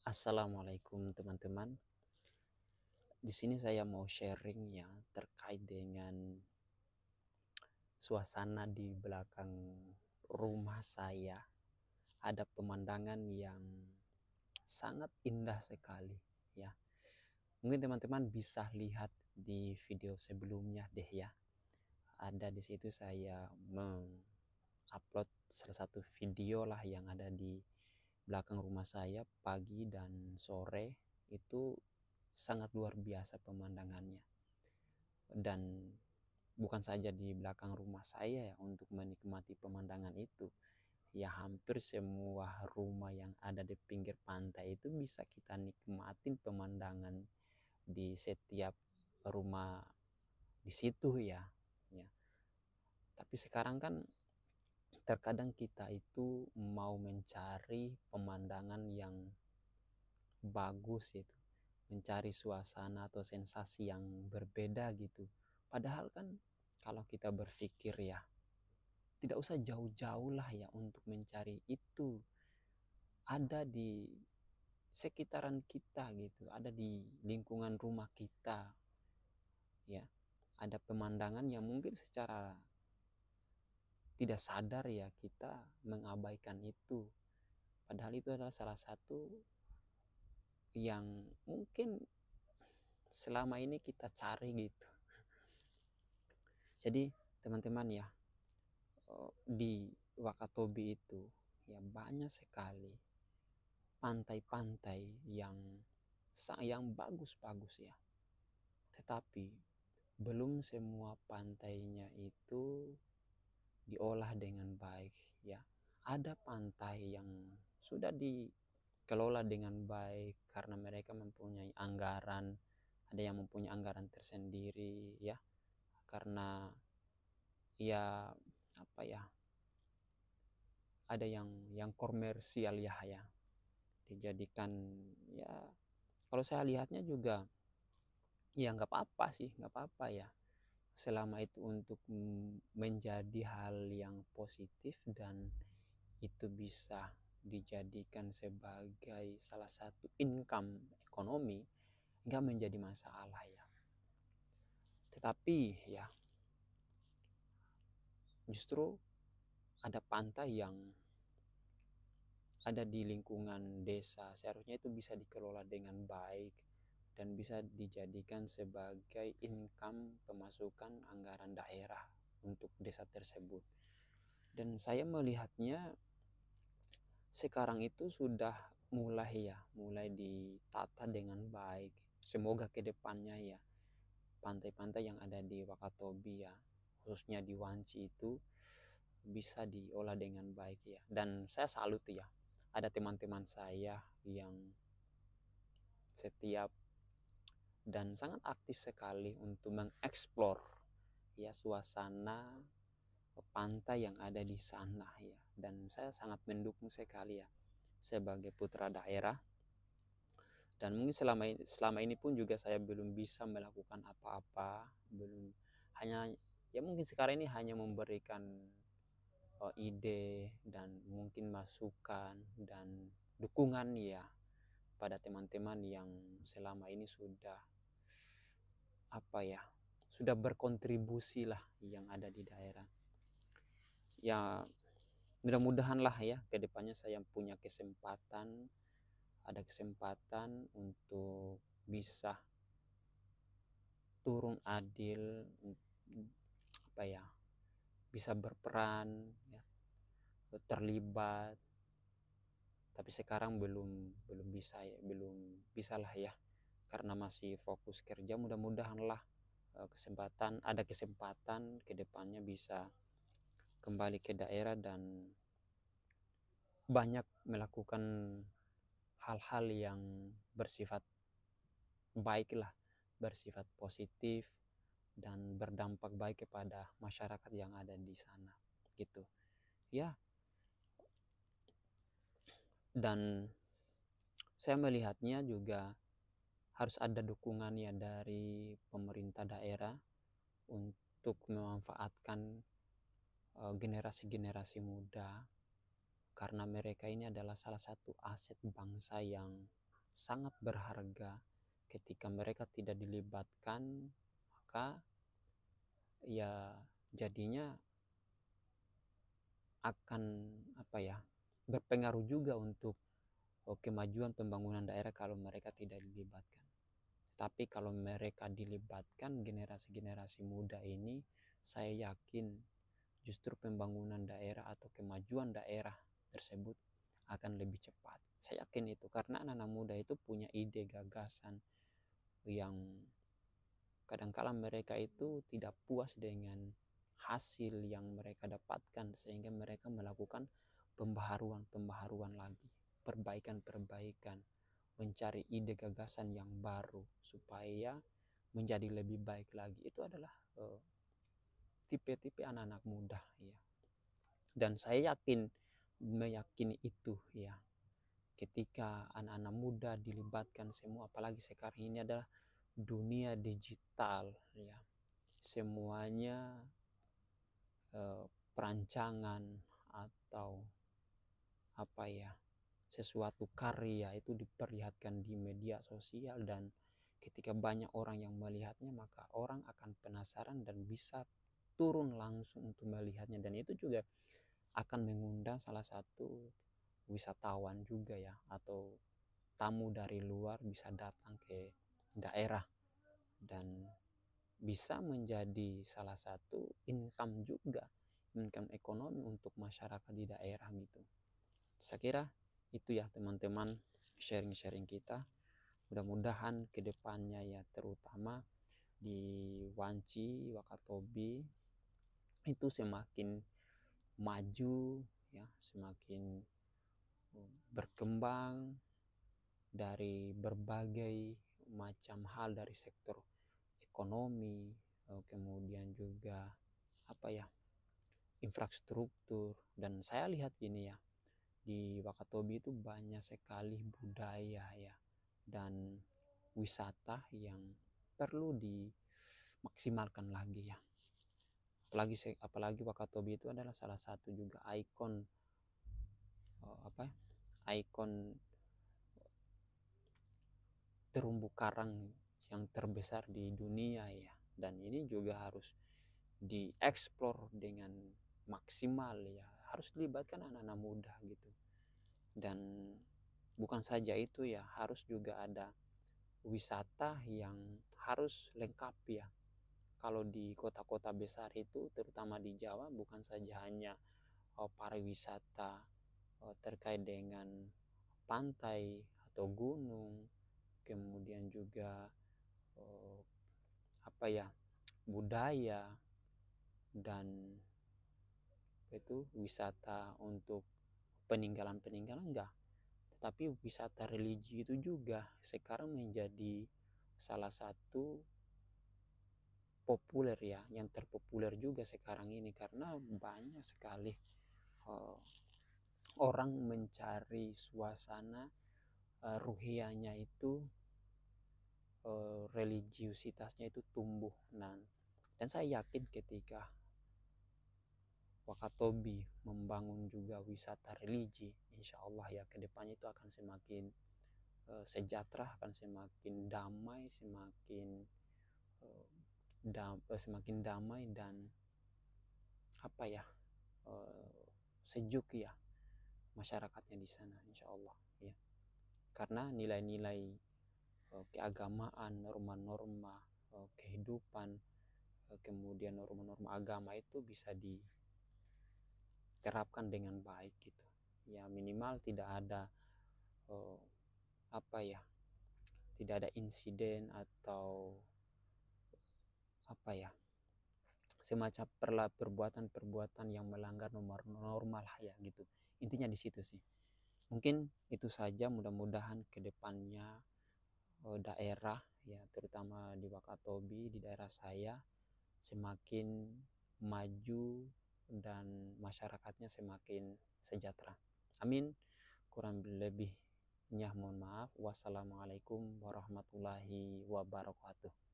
Assalamualaikum teman-teman. Di sini saya mau sharing ya terkait dengan suasana di belakang rumah saya. Ada pemandangan yang sangat indah sekali ya. Mungkin teman-teman bisa lihat di video sebelumnya deh ya. Ada di situ saya mengupload salah satu video lah yang ada di belakang rumah saya pagi dan sore. Itu sangat luar biasa pemandangannya, dan bukan saja di belakang rumah saya ya untuk menikmati pemandangan itu ya, hampir semua rumah yang ada di pinggir pantai itu bisa kita nikmatin pemandangan di setiap rumah di situ ya. Tapi sekarang kan terkadang kita itu mau mencari pemandangan yang bagus itu, mencari suasana atau sensasi yang berbeda gitu. Padahal kan kalau kita berpikir ya, tidak usah jauh-jauh lah ya untuk mencari itu. Ada di sekitaran kita gitu, ada di lingkungan rumah kita ya. Ada pemandangan yang mungkin secara tidak sadar ya kita mengabaikan itu. Padahal itu adalah salah satu yang mungkin selama ini kita cari gitu. Jadi teman-teman ya, di Wakatobi itu ya banyak sekali pantai-pantai yang bagus-bagus ya. Tetapi belum semua pantainya itu diolah dengan baik ya. Ada pantai yang sudah dikelola dengan baik karena mereka mempunyai anggaran, ada yang mempunyai anggaran tersendiri ya, karena ya apa ya, ada yang komersial ya dijadikan ya. Kalau saya lihatnya juga ya nggak apa-apa sih, nggak apa-apa ya, selama itu untuk menjadi hal yang positif dan itu bisa dijadikan sebagai salah satu income ekonomi, nggak menjadi masalah ya. Tetapi ya justru ada pantai yang ada di lingkungan desa, seharusnya itu bisa dikelola dengan baik dan bisa dijadikan sebagai income pemasukan anggaran daerah untuk desa tersebut. Dan saya melihatnya sekarang itu sudah mulai ditata dengan baik. Semoga kedepannya ya pantai-pantai yang ada di Wakatobi ya, khususnya di Wanci itu bisa diolah dengan baik ya. Dan saya salut ya, ada teman-teman saya yang setiap dan sangat aktif sekali untuk mengeksplor ya suasana pantai yang ada di sana ya. Dan saya sangat mendukung sekali ya sebagai putra daerah. Dan mungkin selama ini pun juga saya belum bisa melakukan apa-apa, belum, hanya ya mungkin sekarang ini hanya memberikan ide dan mungkin masukan dan dukungan ya pada teman-teman yang selama ini sudah apa ya, sudah berkontribusi lah yang ada di daerah ya. Mudah-mudahan lah ya kedepannya saya punya kesempatan, ada kesempatan untuk bisa turun adil, apa ya, bisa berperan ya, terlibat. Tapi sekarang belum bisa ya, belum bisa lah ya karena masih fokus kerja. Mudah-mudahan lah ada kesempatan kedepannya bisa kembali ke daerah dan banyak melakukan hal-hal yang bersifat baik lah, bersifat positif dan berdampak baik kepada masyarakat yang ada di sana gitu ya. Dan saya melihatnya juga harus ada dukungannya dari pemerintah daerah untuk memanfaatkan generasi-generasi muda, karena mereka ini adalah salah satu aset bangsa yang sangat berharga. Ketika mereka tidak dilibatkan, maka ya jadinya akan berpengaruh juga untuk kemajuan pembangunan daerah kalau mereka tidak dilibatkan. Tapi kalau mereka dilibatkan, generasi-generasi muda ini, saya yakin justru pembangunan daerah atau kemajuan daerah tersebut akan lebih cepat. Saya yakin itu karena anak-anak muda itu punya ide gagasan yang kadangkala mereka itu tidak puas dengan hasil yang mereka dapatkan, sehingga mereka melakukan pembaharuan lagi, perbaikan, mencari ide gagasan yang baru supaya menjadi lebih baik lagi. Itu adalah tipe-tipe anak-anak muda ya. Dan saya meyakini itu ya. Ketika anak-anak muda dilibatkan semua, apalagi sekarang ini adalah dunia digital ya. Semuanya perancangan atau sesuatu karya itu diperlihatkan di media sosial, dan ketika banyak orang yang melihatnya maka orang akan penasaran dan bisa turun langsung untuk melihatnya, dan itu juga akan mengundang salah satu wisatawan juga ya, atau tamu dari luar bisa datang ke daerah dan bisa menjadi salah satu income juga, income ekonomi untuk masyarakat di daerah gitu. Saya kira itu ya teman-teman, sharing-sharing kita. Mudah-mudahan kedepannya ya, terutama di Wanci, Wakatobi itu semakin maju ya, semakin berkembang dari berbagai macam hal, dari sektor ekonomi, kemudian juga infrastruktur. Dan saya lihat gini ya, di Wakatobi itu banyak sekali budaya ya dan wisata yang perlu dimaksimalkan lagi ya. Apalagi Wakatobi itu adalah salah satu juga ikon ikon terumbu karang yang terbesar di dunia ya, dan ini juga harus dieksplor dengan maksimal ya, harus dilibatkan anak-anak muda gitu. Dan bukan saja itu ya, harus juga ada wisata yang harus lengkap ya. Kalau di kota-kota besar itu, terutama di Jawa, bukan saja hanya pariwisata terkait dengan pantai atau gunung, kemudian juga budaya dan itu wisata untuk peninggalan-peninggalan enggak, tetapi wisata religi itu juga sekarang menjadi salah satu populer ya, yang terpopuler juga sekarang ini, karena banyak sekali orang mencari suasana ruhiyahnya itu, religiusitasnya itu tumbuh. Dan saya yakin ketika Wakatobi membangun juga wisata religi, insya Allah ya kedepannya itu akan semakin sejahtera, akan semakin damai, semakin damai dan sejuk ya masyarakatnya di sana, insya Allah ya. Karena nilai-nilai keagamaan, norma-norma kehidupan, kemudian norma-norma agama itu bisa diterapkan dengan baik gitu ya. Minimal tidak ada tidak ada insiden atau semacam perbuatan-perbuatan yang melanggar norma lah ya gitu. Intinya di situ sih. Mungkin itu saja, mudah-mudahan kedepannya daerah ya, terutama di Wakatobi, di daerah saya, semakin maju dan masyarakatnya semakin sejahtera. Amin. Kurang lebihnya mohon maaf. Wassalamualaikum warahmatullahi wabarakatuh.